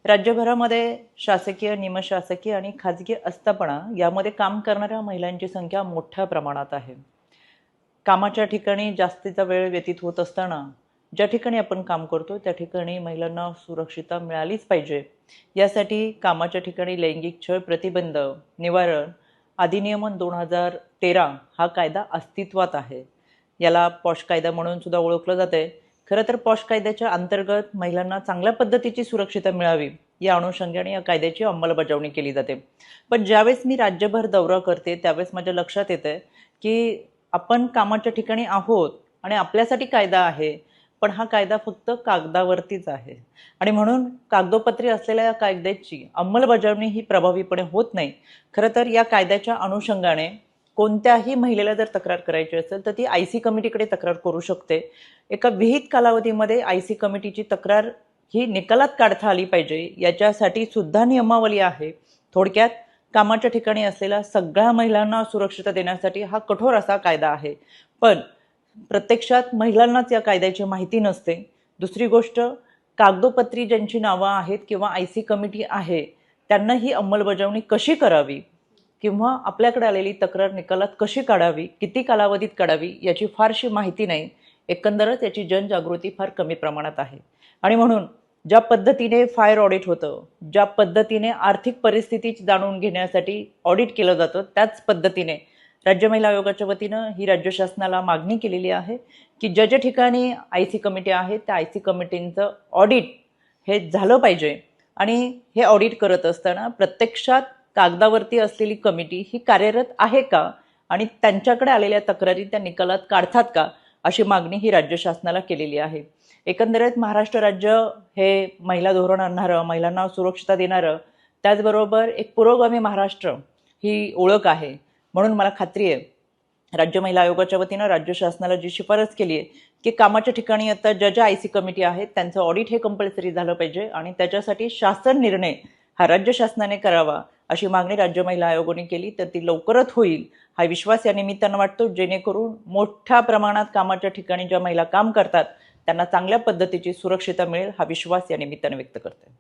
राज्यभरामध्ये शासकीय, निमशासकीय आणि खाजगी आस्थापना यामध्ये काम करणाऱ्या महिलांची संख्या मोठ्या प्रमाणात आहे. कामाच्या ठिकाणी जास्तीचा वेळ व्यतीत होत असताना ज्या ठिकाणी आपण काम करतो त्या ठिकाणी महिलांना सुरक्षितता मिळालीच पाहिजे. यासाठी कामाच्या ठिकाणी लैंगिक छळ प्रतिबंध निवारण अधिनियमन 2013 हा कायदा अस्तित्वात आहे. याला पॉश कायदा म्हणून सुद्धा ओळखलं जाते. खरं तर पॉश कायद्याच्या अंतर्गत महिलांना चांगल्या पद्धतीची सुरक्षितता मिळावी या अनुषंगाने या कायद्याची अंमलबजावणी केली जाते. पण ज्यावेळेस मी राज्यभर दौरा करते त्यावेळेस माझ्या लक्षात येते की आपण कामाच्या ठिकाणी आहोत आणि आपल्यासाठी कायदा आहे, पण हा कायदा फक्त कागदावरतीच आहे आणि म्हणून कागदोपत्री असलेल्या या कायद्याची अंमलबजावणी ही प्रभावीपणे होत नाही. खरं तर या कायद्याच्या अनुषंगाने कोणत्याही महिलेला जर तक्रार करायची असेल तर ती IC कमिटीकडे तक्रार करू शकते. एका विहित कालावधीमध्ये IC कमिटीची तक्रार ही निकालात काढता आली पाहिजे, याच्यासाठी सुद्धा नियमावली आहे. थोडक्यात कामाच्या ठिकाणी असलेल्या सगळ्या महिलांना सुरक्षितता देण्यासाठी हा कठोर असा कायदा आहे. पण प्रत्यक्षात महिलांनाच या कायद्याची माहिती नसते. दुसरी गोष्ट, कागदोपत्री ज्यांची नावं आहेत किंवा IC कमिटी आहे त्यांना ही अंमलबजावणी कशी करावी किंवा आपल्याकडे आलेली तक्रार निकालात कशी काढावी, किती कालावधीत काढावी याची फारशी माहिती नाही. एकंदरच याची जनजागृती फार कमी प्रमाणात आहे आणि म्हणून ज्या पद्धतीने फायर ऑडिट होतं, ज्या पद्धतीने आर्थिक परिस्थिती जाणून घेण्यासाठी ऑडिट केलं जातं, त्याच पद्धतीने राज्य महिला आयोगाच्या वतीनं ही राज्य शासनाला मागणी केलेली आहे की ज्या ज्या ठिकाणी IC कमिटी आहे त्या IC कमिटींचं ऑडिट हे झालं पाहिजे आणि हे ऑडिट करत असताना प्रत्यक्षात कागदावरती असलेली कमिटी ही कार्यरत आहे का आणि त्यांच्याकडे आलेल्या तक्रारी त्या निकालात काढतात का, अशी मागणी ही राज्य शासनाला केलेली आहे. एकंदरीत महाराष्ट्र राज्य हे महिला धोरण आणणारं, महिलांना सुरक्षितता देणारं, त्याचबरोबर एक पुरोगामी महाराष्ट्र ही ओळख आहे. म्हणून मला खात्री आहे राज्य महिला आयोगाच्या वतीनं राज्य शासनाला जी शिफारस केली आहे की कामाच्या ठिकाणी आता ज्या IC कमिटी आहेत त्यांचं ऑडिट हे कंपल्सरी झालं पाहिजे आणि त्याच्यासाठी शासन निर्णय हा राज्य शासनाने करावा अशी मागणी राज्य महिला आयोगाने केली, तर ती लवकरच होईल हा विश्वास या निमित्तानं वाटतो, जेणेकरून मोठ्या प्रमाणात कामाच्या ठिकाणी ज्या महिला काम करतात त्यांना चांगल्या पद्धतीची सुरक्षितता मिळेल हा विश्वास या निमित्तानं व्यक्त करते.